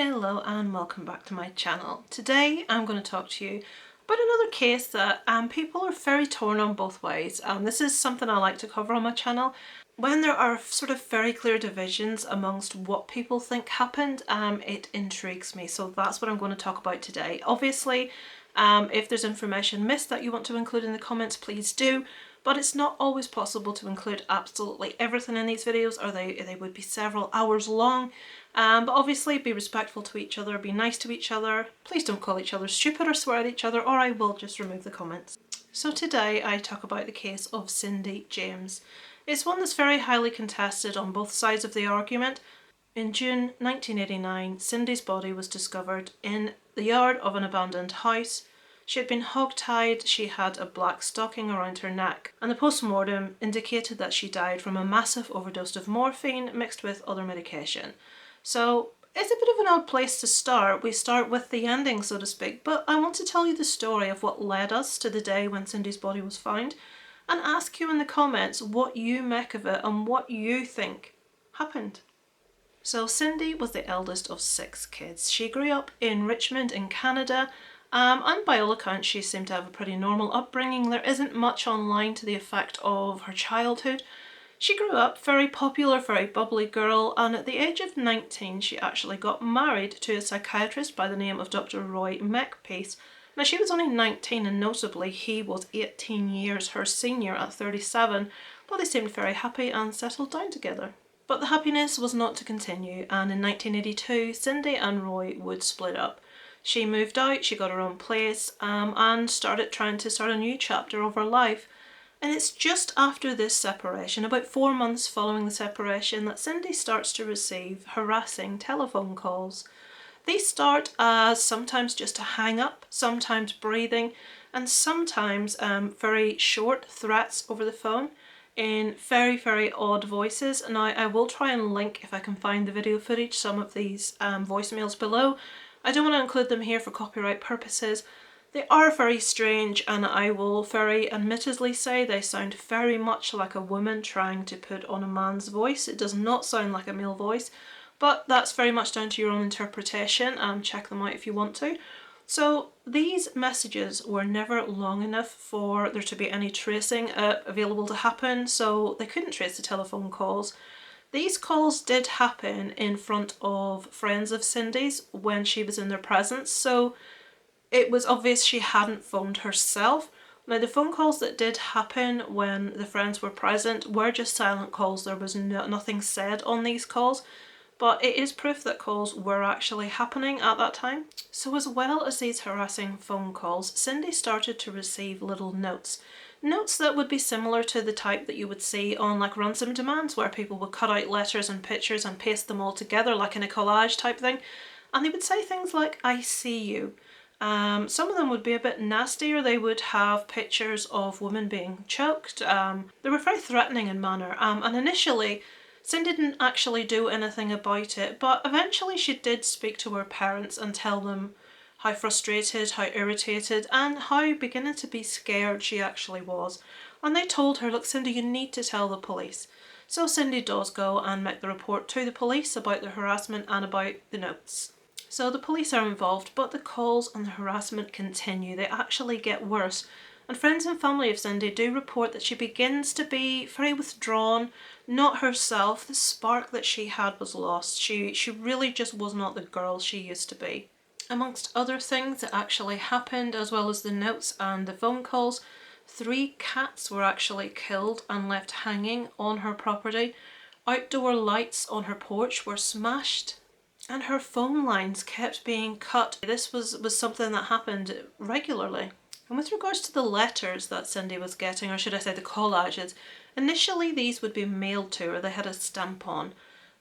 Hello and welcome back to my channel. Today I'm going to talk to you about another case that people are very torn on both ways. This is something I like to cover on my channel. When there are sort of very clear divisions amongst what people think happened, it intrigues me. So that's what I'm going to talk about today. Obviously, if there's information missed that you want to include in the comments, please do. But it's not always possible to include absolutely everything in these videos, or they would be several hours long. But obviously be respectful to each other, be nice to each other, please don't call each other stupid or swear at each other, or I will just remove the comments. So today I talk about the case of Cindy James. It's one that's very highly contested on both sides of the argument. In June 1989, Cindy's body was discovered in the yard of an abandoned house. She had been hog-tied, she had a black stocking around her neck, and the post-mortem indicated that she died from a massive overdose of morphine mixed with other medication. So it's a bit of an odd place to start. We start with the ending, so to speak, but I want to tell you the story of what led us to the day when Cindy's body was found and ask you in the comments what you make of it and what you think happened. So Cindy was the eldest of 6 kids. She grew up in Richmond in Canada, and by all accounts she seemed to have a pretty normal upbringing. There isn't much online to the effect of her childhood. She grew up very popular, very bubbly girl, and at the age of 19 she actually got married to a psychiatrist by the name of Dr. Roy Makepeace. Now she was only 19 and notably he was 18 years her senior at 37, but they seemed very happy and settled down together. But the happiness was not to continue, and in 1982 Cindy and Roy would split up. She moved out, she got her own place, and started trying to start a new chapter of her life. And it's just after this separation, about 4 months following the separation, that Cindy starts to receive harassing telephone calls. These start as sometimes just a hang up, sometimes breathing, and sometimes very short threats over the phone in very odd voices. Now I will try and link, if I can find the video footage, some of these voicemails below. I don't want to include them here for copyright purposes. They are very strange, and I will very admittedly say they sound very much like a woman trying to put on a man's voice. It does not sound like a male voice, but that's very much down to your own interpretation. Check them out if you want to. So these messages were never long enough for there to be any tracing available to happen, so they couldn't trace the telephone calls. These calls did happen in front of friends of Cindy's when she was in their presence, so it was obvious she hadn't phoned herself. Now the phone calls that did happen when the friends were present were just silent calls. There was nothing said on these calls, but it is proof that calls were actually happening at that time. So as well as these harassing phone calls, Cindy started to receive little notes. Notes that would be similar to the type that you would see on like ransom demands, where people would cut out letters and pictures and paste them all together like in a collage type thing. And they would say things like, "I see you." Some of them would be a bit nastier. They would have pictures of women being choked. They were very threatening in manner. And initially, Cindy didn't actually do anything about it, but eventually she did speak to her parents and tell them how frustrated, how irritated, and how beginning to be scared she actually was. And they told her, "Look, Cindy, you need to tell the police." So Cindy does go and make the report to the police about the harassment and about the notes. So the police are involved, but the calls and the harassment continue. They actually get worse. And friends and family of Cindy do report that she begins to be very withdrawn, not herself. The spark that she had was lost. She really just was not the girl she used to be. Amongst other things that actually happened, as well as the notes and the phone calls, 3 cats were actually killed and left hanging on her property. Outdoor lights on her porch were smashed, and her phone lines kept being cut. This was something that happened regularly. And with regards to the letters that Cindy was getting, or should I say the collages, initially these would be mailed to her. They had a stamp on.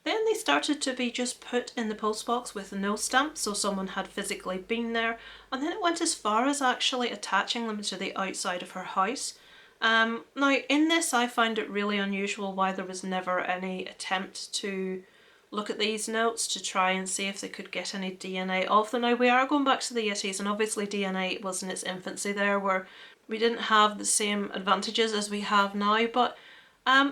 Then they started to be just put in the postbox with no stamp, so someone had physically been there. And then it went as far as actually attaching them to the outside of her house. Now in this I find it really unusual why there was never any attempt to look at these notes to try and see if they could get any DNA of them. Now we are going back to the 80s, and obviously DNA was in its infancy there, where we didn't have the same advantages as we have now, but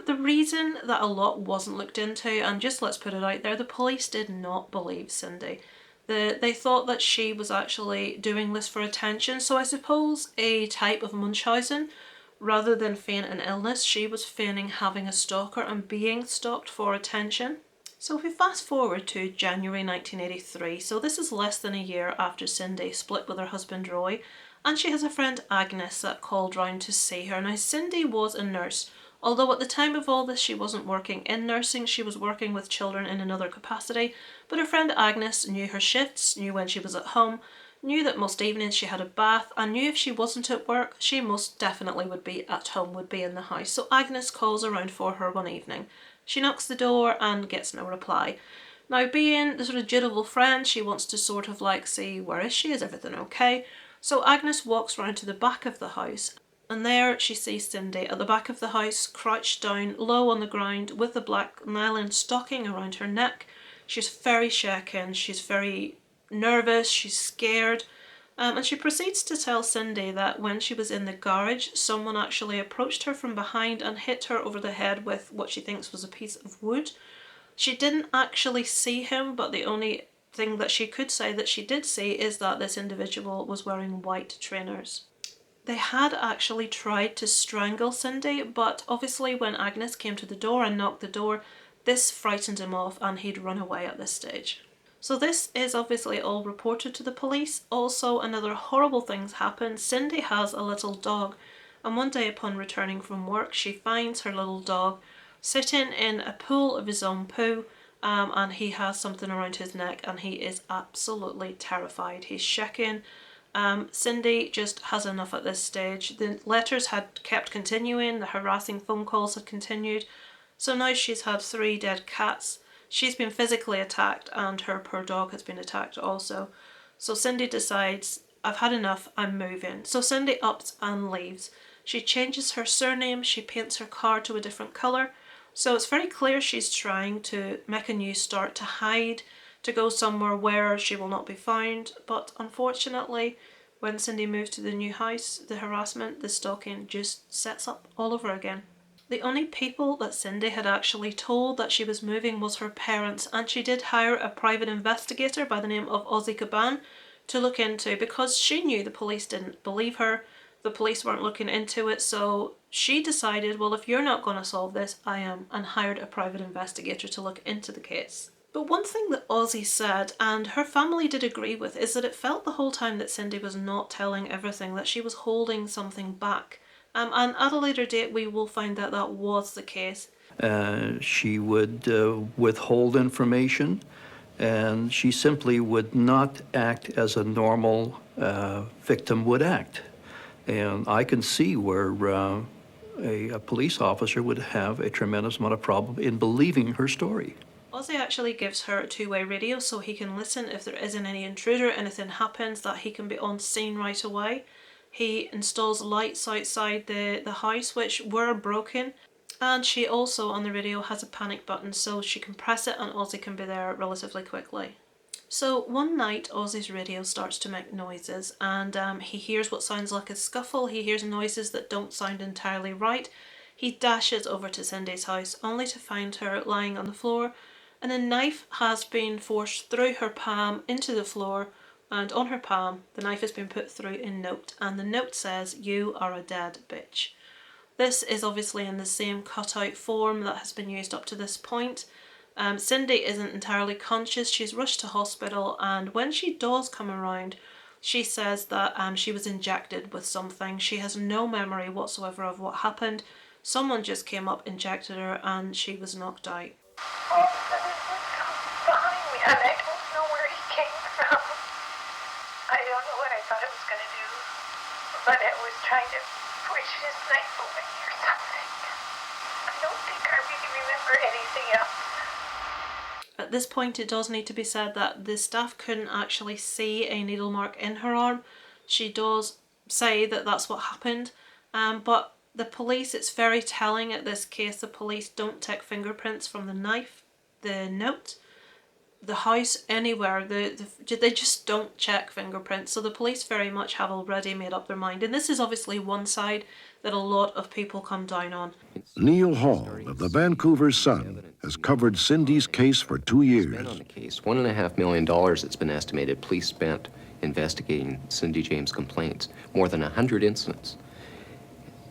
the reason that a lot wasn't looked into, and just let's put it out there, the police did not believe Cindy. They thought that she was actually doing this for attention, so I suppose a type of Munchausen. Rather than feign an illness, she was feigning having a stalker and being stalked for attention. So if we fast forward to January 1983, so this is less than a year after Cindy split with her husband Roy, and she has a friend Agnes that called round to see her. Now Cindy was a nurse, although at the time of all this she wasn't working in nursing, she was working with children in another capacity, but her friend Agnes knew her shifts, knew when she was at home, knew that most evenings she had a bath, and knew if she wasn't at work, she most definitely would be at home, would be in the house. So Agnes calls around for her one evening. She knocks the door and gets no reply. Now, being the sort of dutiful friend, she wants to sort of like see, where is she? Is everything okay? So Agnes walks round to the back of the house, and there she sees Cindy at the back of the house, crouched down low on the ground with the black nylon stocking around her neck. She's very shaken, she's very nervous, she's scared, and she proceeds to tell Cindy that when she was in the garage, someone actually approached her from behind and hit her over the head with what she thinks was a piece of wood. She didn't actually see him, but the only thing that she could say that she did see is that this individual was wearing white trainers. They had actually tried to strangle Cindy, but obviously when Agnes came to the door and knocked the door, this frightened him off and he'd run away at this stage. So this is obviously all reported to the police. Also, another horrible things happen. Cindy has a little dog, and one day upon returning from work, she finds her little dog sitting in a pool of his own poo, and he has something around his neck, and he is absolutely terrified. He's shaking. Cindy just has enough at this stage. The letters had kept continuing, the harassing phone calls had continued, so now she's had 3 dead cats. She's been physically attacked and her poor dog has been attacked also. So Cindy decides, I've had enough, I'm moving. So Cindy ups and leaves. She changes her surname, she paints her car to a different colour. So it's very clear she's trying to make a new start, to hide, to go somewhere where she will not be found. But unfortunately, when Cindy moves to the new house, the harassment, the stalking just sets up all over again. The only people that Cindy had actually told that she was moving was her parents, and she did hire a private investigator by the name of Ozzy Caban to look into, because she knew the police didn't believe her, the police weren't looking into it, so she decided, well, if you're not going to solve this, I am, and hired a private investigator to look into the case. But one thing that Ozzy said, and her family did agree with, is that it felt the whole time that Cindy was not telling everything, that she was holding something back. And at a later date, we will find that that was the case. She would withhold information, and she simply would not act as a normal victim would act. And I can see where a police officer would have a tremendous amount of problem in believing her story. Ozzy actually gives her a 2-way radio so he can listen if there isn't any intruder, anything happens, that he can be on scene right away. He installs lights outside the house which were broken, and she also on the radio has a panic button so she can press it and Ozzy can be there relatively quickly. So one night Ozzy's radio starts to make noises, and he hears what sounds like a scuffle, he hears noises that don't sound entirely right. He dashes over to Cindy's house only to find her lying on the floor, and a knife has been forced through her palm into the floor, and on her palm the knife has been put through a note, and the note says, "You are a dead bitch." This is obviously in the same cutout form that has been used up to this point. Cindy isn't entirely conscious, she's rushed to hospital, and when she does come around, she says that she was injected with something. She has no memory whatsoever of what happened. Someone just came up, injected her, and she was knocked out. All of a sudden, he was behind me, and I don't know where he came from. I don't know what I thought it was going to do, but it was trying to push his knife away or something. I don't think I really remember anything else. At this point, it does need to be said that the staff couldn't actually see a needle mark in her arm. She does say that that's what happened, but the police, it's very telling at this case, the police don't take fingerprints from the knife, the note, the house, anywhere. They just don't check fingerprints. So the police very much have already made up their mind. And this is obviously one side that a lot of people come down on. Neil Hall of the Vancouver Sun has covered Cindy's case for 2 Spent on years. the case. $1.5 million it's been estimated police spent investigating Cindy James' complaints. More than 100 incidents.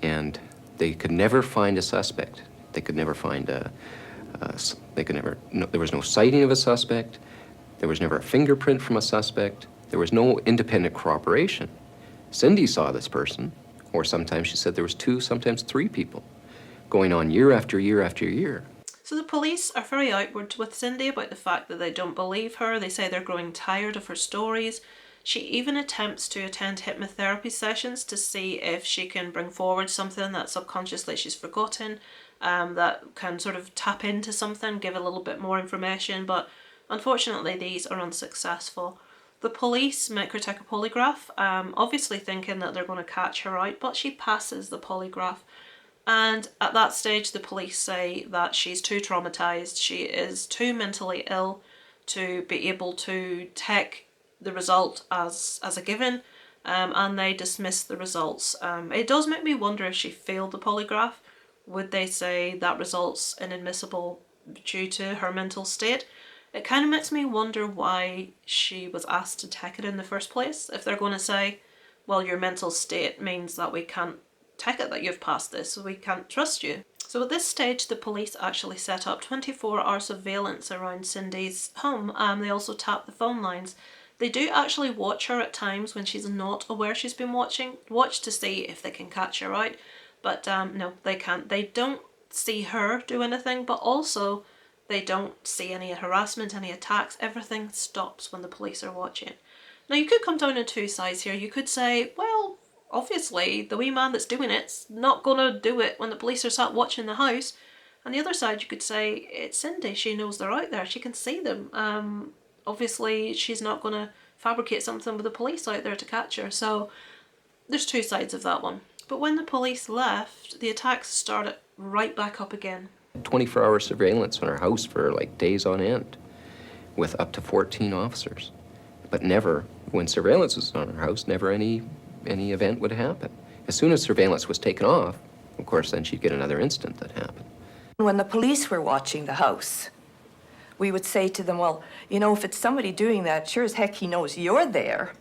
And they could never find a suspect. They could never find there was no sighting of a suspect. There was never a fingerprint from a suspect. There was no independent corroboration. Cindy saw this person, or sometimes she said there was 2, sometimes 3 people, going on year after year after year. So the police are very outward with Cindy about the fact that they don't believe her. They say they're growing tired of her stories. She even attempts to attend hypnotherapy sessions to see if she can bring forward something that subconsciously she's forgotten, that can sort of tap into something, give a little bit more information, but unfortunately these are unsuccessful. The police make her take a polygraph, obviously thinking that they're going to catch her out, but she passes the polygraph. And at that stage, the police say that she's too traumatized, she is too mentally ill to be able to take the result as a given, and they dismiss the results. It does make me wonder if she failed the polygraph. Would they say that result's inadmissible due to her mental state? It kind of makes me wonder why she was asked to take it in the first place. If they're going to say, well, your mental state means that we can't take it that you've passed this, so we can't trust you. So at this stage, the police actually set up 24-hour surveillance around Cindy's home. They also tap the phone lines. They do actually watch her at times when she's not aware she's been watch to see if they can catch her out. But no, they can't. They don't see her do anything, but also they don't see any harassment, any attacks. Everything stops when the police are watching. Now you could come down on 2 sides here. You could say, well, obviously the wee man that's doing it's not gonna do it when the police are sat watching the house. And the other side, you could say, it's Cindy, she knows they're out there, she can see them. Obviously she's not gonna fabricate something with the police out there to catch her. So there's 2 sides of that one. But when the police left, the attacks started right back up again. 24-hour surveillance on her house for like days on end with up to 14 officers. But never, when surveillance was on her house, never any event would happen. As soon as surveillance was taken off, of course, then she'd get another incident that happened. When the police were watching the house, we would say to them, well, you know, if it's somebody doing that, sure as heck he knows you're there.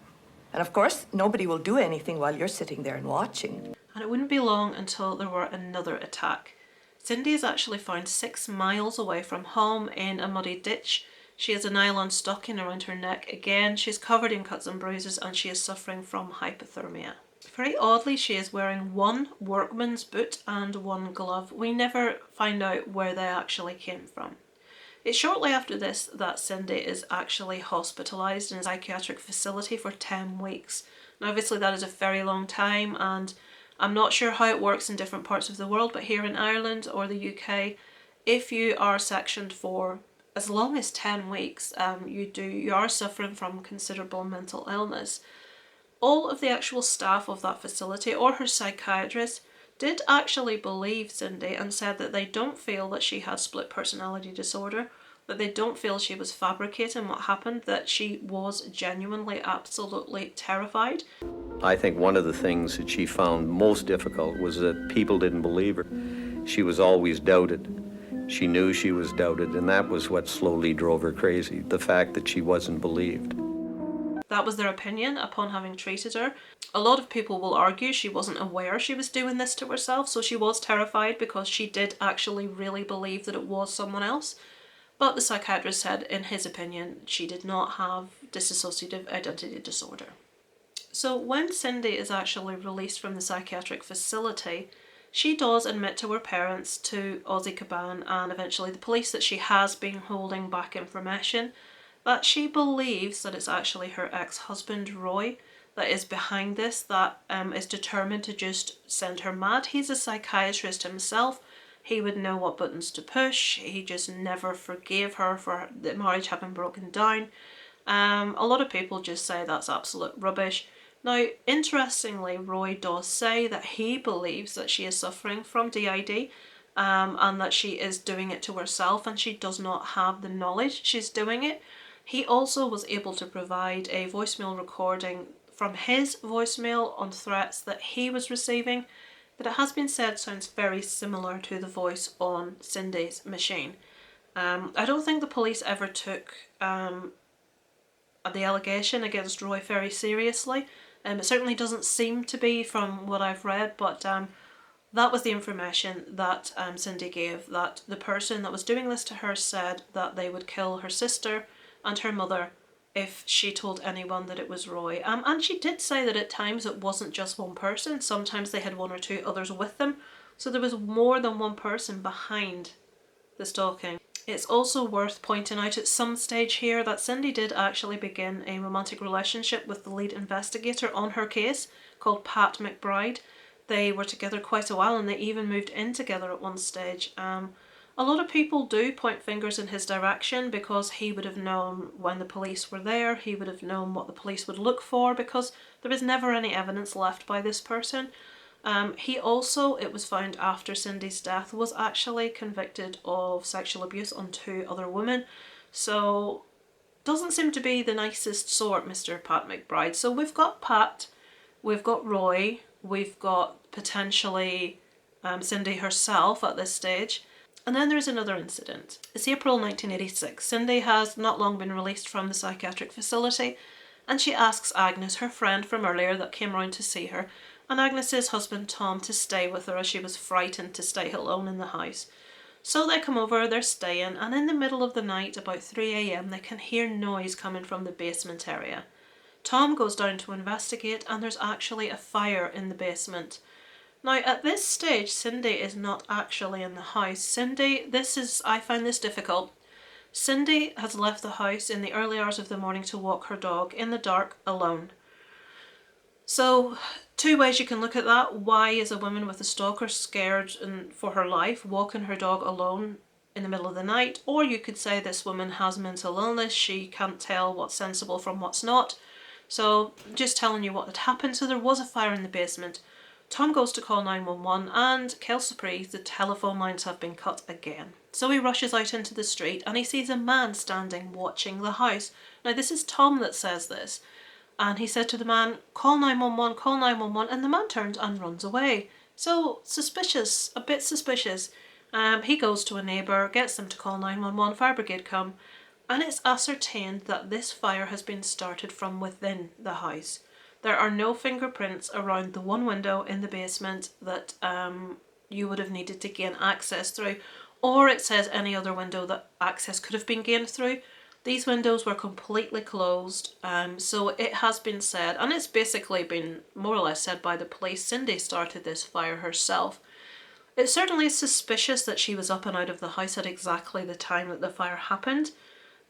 And of course, nobody will do anything while you're sitting there and watching. And it wouldn't be long until there were another attack. Cindy is actually found 6 miles away from home in a muddy ditch. She has a nylon stocking around her neck. Again, she's covered in cuts and bruises and she is suffering from hypothermia. Very oddly, she is wearing 1 workman's boot and 1 glove. We never find out where they actually came from. It's shortly after this that Cindy is actually hospitalised in a psychiatric facility for 10 weeks. Now obviously that is a very long time, and I'm not sure how it works in different parts of the world, but here in Ireland or the UK, if you are sectioned for as long as 10 weeks, you are suffering from considerable mental illness. All of the actual staff of that facility or her psychiatrist did actually believe Cindy and said that they don't feel that she had split personality disorder, that they don't feel she was fabricating what happened, that she was genuinely, absolutely terrified. I think one of the things that she found most difficult was that people didn't believe her. She was always doubted. She knew she was doubted, and that was what slowly drove her crazy, the fact that she wasn't believed. That was their opinion upon having treated her. A lot of people will argue she wasn't aware she was doing this to herself, so she was terrified because she did actually really believe that it was someone else. But the psychiatrist said, in his opinion, she did not have dissociative identity disorder. So when Cindy is actually released from the psychiatric facility, she does admit to her parents, to Ozzy Caban and eventually the police, that she has been holding back information, that she believes that it's actually her ex-husband Roy that is behind this, that is determined to just send her mad. He's a psychiatrist himself. He would know what buttons to push. He just never forgave her for the marriage having broken down. A lot of people just say that's absolute rubbish. Now, interestingly, Roy does say that he believes that she is suffering from DID, and that she is doing it to herself and she does not have the knowledge she's doing it. He also was able to provide a voicemail recording from his voicemail on threats that he was receiving, that it has been said sounds very similar to the voice on Cindy's machine. I don't think the police ever took the allegation against Roy very seriously. It certainly doesn't seem to be from what I've read, but that was the information that Cindy gave, that the person that was doing this to her said that they would kill her sister and her mother if she told anyone that it was Roy. And she did say that at times it wasn't just one person, sometimes they had one or two others with them, so there was more than one person behind the stalking. It's also worth pointing out at some stage here that Cindy did actually begin a romantic relationship with the lead investigator on her case, called Pat McBride. They were together quite a while and they even moved in together at one stage. A lot of people do point fingers in his direction because he would have known when the police were there, he would have known what the police would look for, because there is never any evidence left by this person. He also, it was found after Cindy's death, was actually convicted of sexual abuse on 2 other women. So doesn't seem to be the nicest sort, Mr. Pat McBride. So we've got Pat, we've got Roy, we've got potentially Cindy herself at this stage. And then there's another incident. It's April 1986. Cindy has not long been released from the psychiatric facility, and she asks Agnes, her friend from earlier that came round to see her, and Agnes's husband Tom, to stay with her as she was frightened to stay alone in the house. So they come over, they're staying, and in the middle of the night, about 3 a.m, they can hear noise coming from the basement area. Tom goes down to investigate, and there's actually a fire in the basement. Now, at this stage, Cindy is not actually in the house. I find this difficult. Cindy has left the house in the early hours of the morning to walk her dog in the dark alone. So, 2 ways you can look at that. Why is a woman with a stalker scared for her life, walking her dog alone in the middle of the night? Or you could say this woman has mental illness, she can't tell what's sensible from what's not. So, just telling you what had happened. So there was a fire in the basement. Tom goes to call 911 and, quelle surprise, the telephone lines have been cut again. So he rushes out into the street and he sees a man standing watching the house. Now this is Tom that says this. And he said to the man, call 911, call 911, and the man turns and runs away. So suspicious, a bit suspicious. He goes to a neighbour, gets them to call 911, fire brigade come, and it's ascertained that this fire has been started from within the house. There are no fingerprints around the one window in the basement that you would have needed to gain access through, or it says any other window that access could have been gained through. These windows were completely closed, so it has been said, and it's basically been more or less said by the police, Cindy started this fire herself. It certainly is suspicious that she was up and out of the house at exactly the time that the fire happened,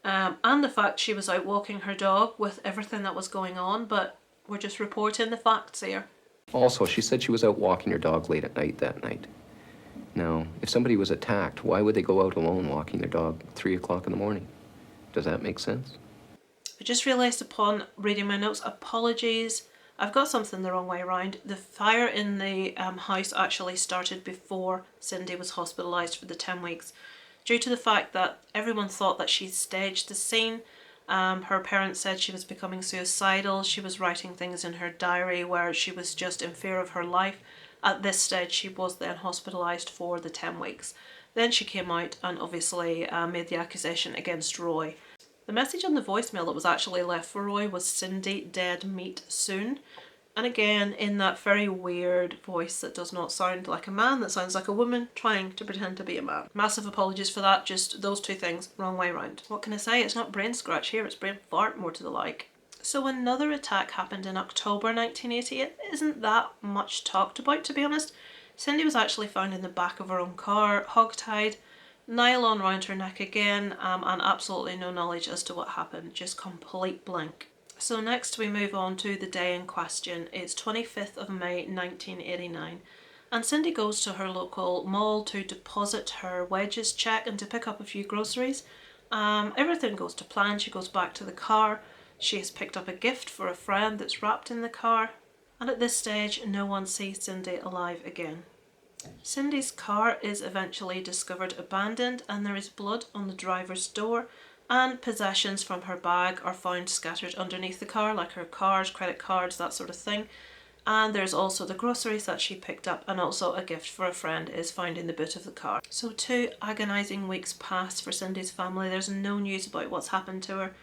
and the fact she was out walking her dog with everything that was going on, but we're just reporting the facts here. Also, she said she was out walking her dog late at night that night. Now, if somebody was attacked, why would they go out alone walking their dog at 3 o'clock in the morning? Does that make sense? I just realised upon reading my notes, apologies, I've got something the wrong way around. The fire in the house actually started before Cindy was hospitalised for the 10 weeks. Due to the fact that everyone thought that she staged the scene. Her parents said she was becoming suicidal. She was writing things in her diary where she was just in fear of her life. At this stage, she was then hospitalised for the 10 weeks. Then she came out and obviously made the accusation against Roy. The message on the voicemail that was actually left for Roy was Cindy, dead, meet soon. And again, in that very weird voice that does not sound like a man, that sounds like a woman trying to pretend to be a man. Massive apologies for that, just those 2 things, wrong way round. What can I say? It's not brain scratch here, it's brain fart more to the like. So another attack happened in October 1980. It isn't that much talked about, to be honest. Cindy was actually found in the back of her own car, hogtied, nylon round her neck again, and absolutely no knowledge as to what happened, just complete blank. So next we move on to the day in question. It's 25th of May 1989 and Cindy goes to her local mall to deposit her wages check and to pick up a few groceries. Everything goes to plan. She goes back to the car. She has picked up a gift for a friend that's wrapped in the car, and at this stage no one sees Cindy alive again. Cindy's car is eventually discovered abandoned and there is blood on the driver's door, and possessions from her bag are found scattered underneath the car, like her cards, credit cards, that sort of thing. And there's also the groceries that she picked up, and also a gift for a friend is found in the boot of the car. So 2 agonising weeks pass for Cindy's family. There's no news about what's happened to her.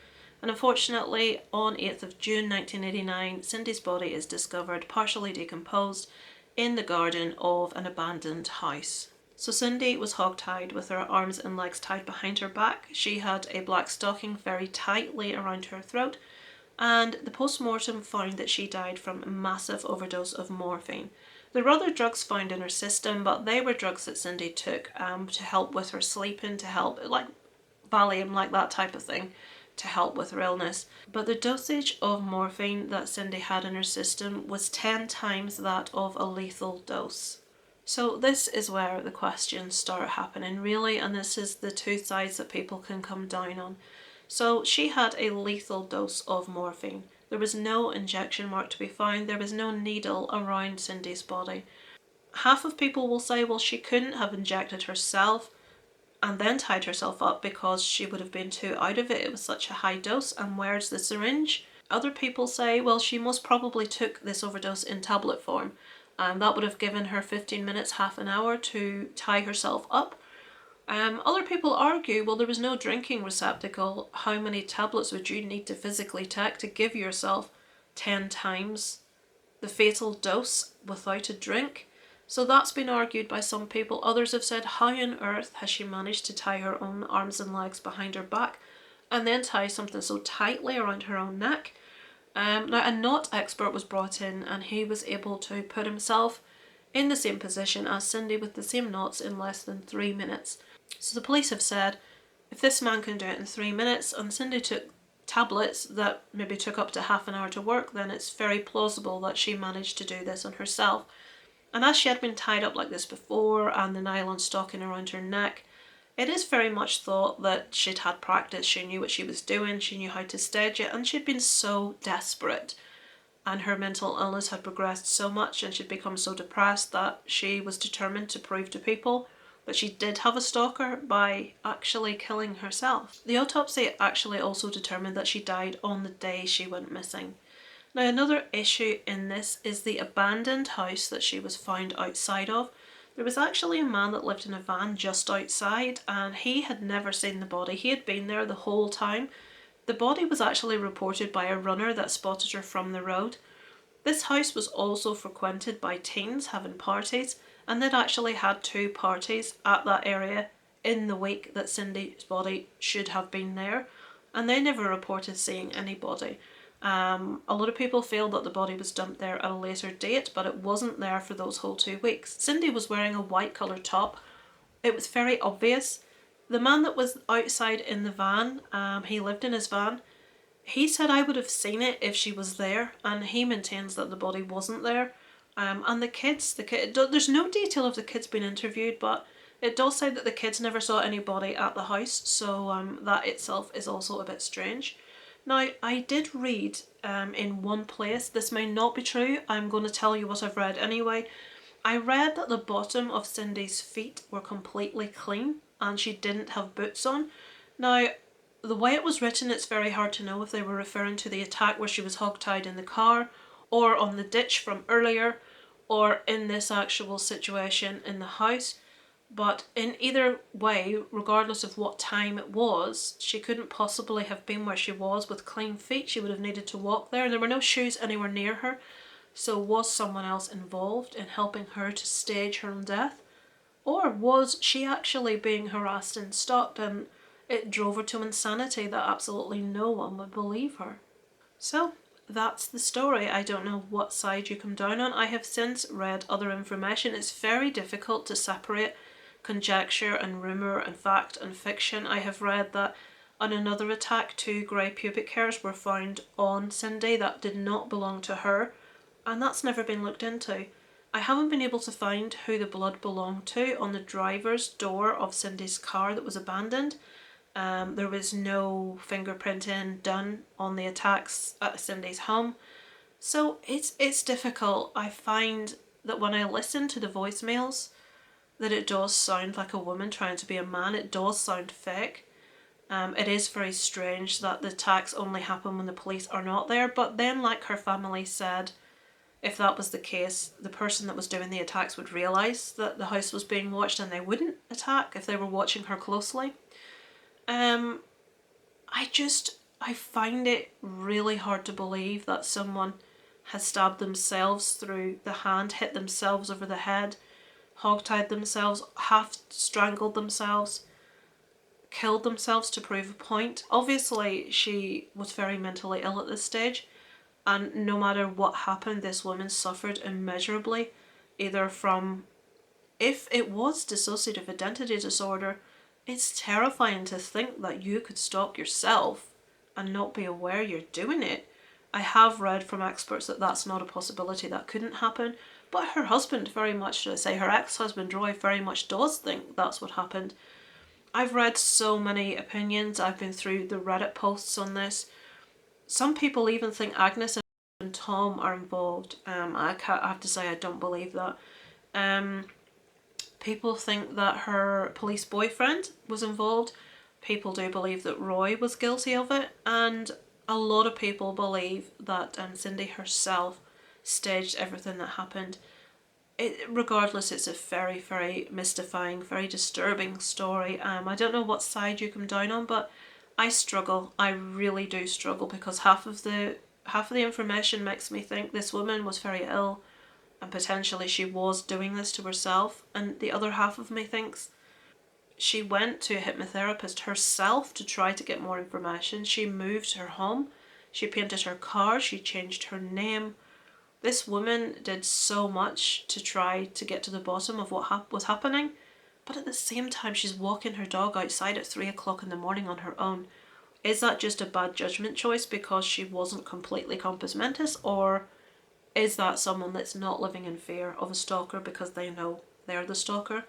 And unfortunately, on 8th of June 1989, Cindy's body is discovered partially decomposed in the garden of an abandoned house. So Cindy was hog-tied with her arms and legs tied behind her back. She had a black stocking very tightly around her throat, and the post-mortem found that she died from a massive overdose of morphine. There were other drugs found in her system, but they were drugs that Cindy took to help with her sleeping, to help, like Valium, like that type of thing, to help with her illness. But the dosage of morphine that Cindy had in her system was 10 times that of a lethal dose. So this is where the questions start happening, really, and this is the two sides that people can come down on. So she had a lethal dose of morphine. There was no injection mark to be found. There was no needle around Cindy's body. Half of people will say, well, she couldn't have injected herself and then tied herself up because she would have been too out of it. It was such a high dose, and where's the syringe? Other people say, well, she most probably took this overdose in tablet form. That would have given her 15 minutes, half an hour to tie herself up. Other people argue, well, there was no drinking receptacle. How many tablets would you need to physically take to give yourself 10 times the fatal dose without a drink? So that's been argued by some people. Others have said, how on earth has she managed to tie her own arms and legs behind her back and then tie something so tightly around her own neck? Now, a knot expert was brought in, and he was able to put himself in the same position as Cindy with the same knots in less than 3 minutes. So the police have said, if this man can do it in 3 minutes and Cindy took tablets that maybe took up to half an hour to work, then it's very plausible that she managed to do this on herself. And as she had been tied up like this before and the nylon stocking around her neck, it is very much thought that she'd had practice, she knew what she was doing, she knew how to stage it, and she'd been so desperate and her mental illness had progressed so much and she'd become so depressed that she was determined to prove to people that she did have a stalker by actually killing herself. The autopsy actually also determined that she died on the day she went missing. Now, another issue in this is the abandoned house that she was found outside of. There was actually a man that lived in a van just outside, and he had never seen the body. He had been there the whole time. The body was actually reported by a runner that spotted her from the road. This house was also frequented by teens having parties, and they'd actually had 2 parties at that area in the week that Cindy's body should have been there, and they never reported seeing anybody. A lot of people feel that the body was dumped there at a later date, but it wasn't there for those whole 2 weeks. Cindy was wearing a white coloured top. It was very obvious. The man that was outside in the van, he lived in his van. He said, I would have seen it if she was there, and he maintains that the body wasn't there. And the kids, there's no detail of the kids being interviewed, but it does say that the kids never saw anybody at the house, so that itself is also a bit strange. Now, I did read in one place, this may not be true, I'm going to tell you what I've read anyway. I read that the bottom of Cindy's feet were completely clean and she didn't have boots on. Now, the way it was written, it's very hard to know if they were referring to the attack where she was hogtied in the car, or on the ditch from earlier, or in this actual situation in the house. But in either way, regardless of what time it was, she couldn't possibly have been where she was with clean feet. She would have needed to walk there. There were no shoes anywhere near her. So was someone else involved in helping her to stage her own death? Or was she actually being harassed and stalked, and it drove her to insanity that absolutely no one would believe her? So that's the story. I don't know what side you come down on. I have since read other information. It's very difficult to separate conjecture and rumour and fact and fiction. I have read that on another attack 2 grey pubic hairs were found on Cindy that did not belong to her, and that's never been looked into. I haven't been able to find who the blood belonged to on the driver's door of Cindy's car that was abandoned. There was no fingerprinting done on the attacks at Cindy's home. So it's difficult. I find that when I listen to the voicemails, that it does sound like a woman trying to be a man. It does sound fake. It is very strange that the attacks only happen when the police are not there. But then, like her family said, if that was the case, the person that was doing the attacks would realise that the house was being watched and they wouldn't attack if they were watching her closely. I find it really hard to believe that someone has stabbed themselves through the hand, hit themselves over the head, hogtied themselves, half strangled themselves, killed themselves to prove a point. Obviously, she was very mentally ill at this stage, and no matter what happened, this woman suffered immeasurably, either from, if it was dissociative identity disorder, it's terrifying to think that you could stalk yourself and not be aware you're doing it. I have read from experts that that's not a possibility, that couldn't happen, but her husband very much, should I say, her ex-husband Roy very much does think that's what happened. I've read so many opinions, I've been through the Reddit posts on this. Some people even think Agnes and Tom are involved. I have to say I don't believe that. People think that her police boyfriend was involved. People do believe that Roy was guilty of it, and a lot of people believe that Cindy herself staged everything that happened. Regardless, it's a very, very mystifying, very disturbing story. I don't know what side you come down on, but I struggle. I really do struggle, because half of the information makes me think this woman was very ill and potentially she was doing this to herself, and the other half of me thinks she went to a hypnotherapist herself to try to get more information. She moved her home, she painted her car, she changed her name. This woman did so much to try to get to the bottom of what was happening, but at the same time she's walking her dog outside at 3 o'clock in the morning on her own. Is that just a bad judgment choice because she wasn't completely compos mentis, or is that someone that's not living in fear of a stalker because they know they're the stalker?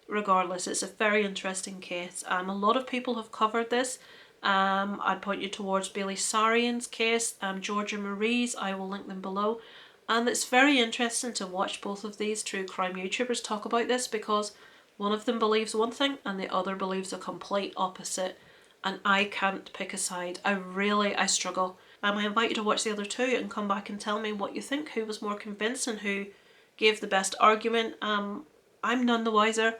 Regardless, it's a very interesting case. A lot of people have covered this. I'd point you towards Bailey Sarian's case, Georgia Marie's, I will link them below. And it's very interesting to watch both of these true crime YouTubers talk about this, because one of them believes one thing and the other believes a complete opposite. And I can't pick a side. I struggle. I invite you to watch the other two and come back and tell me what you think, who was more convinced and who gave the best argument. I'm none the wiser.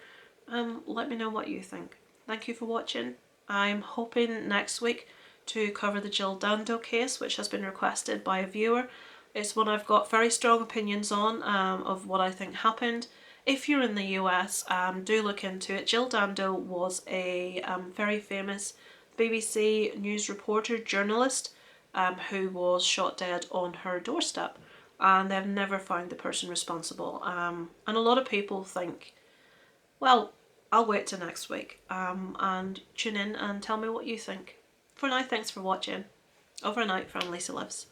Let me know what you think. Thank you for watching. I'm hoping next week to cover the Jill Dando case, which has been requested by a viewer. It's one I've got very strong opinions on, of what I think happened. If you're in the US, do look into it. Jill Dando was a very famous BBC news reporter, journalist, who was shot dead on her doorstep, and they've never found the person responsible. And a lot of people think, well, I'll wait till next week and tune in and tell me what you think. For now, thanks for watching. Over and out from Lisa Lives.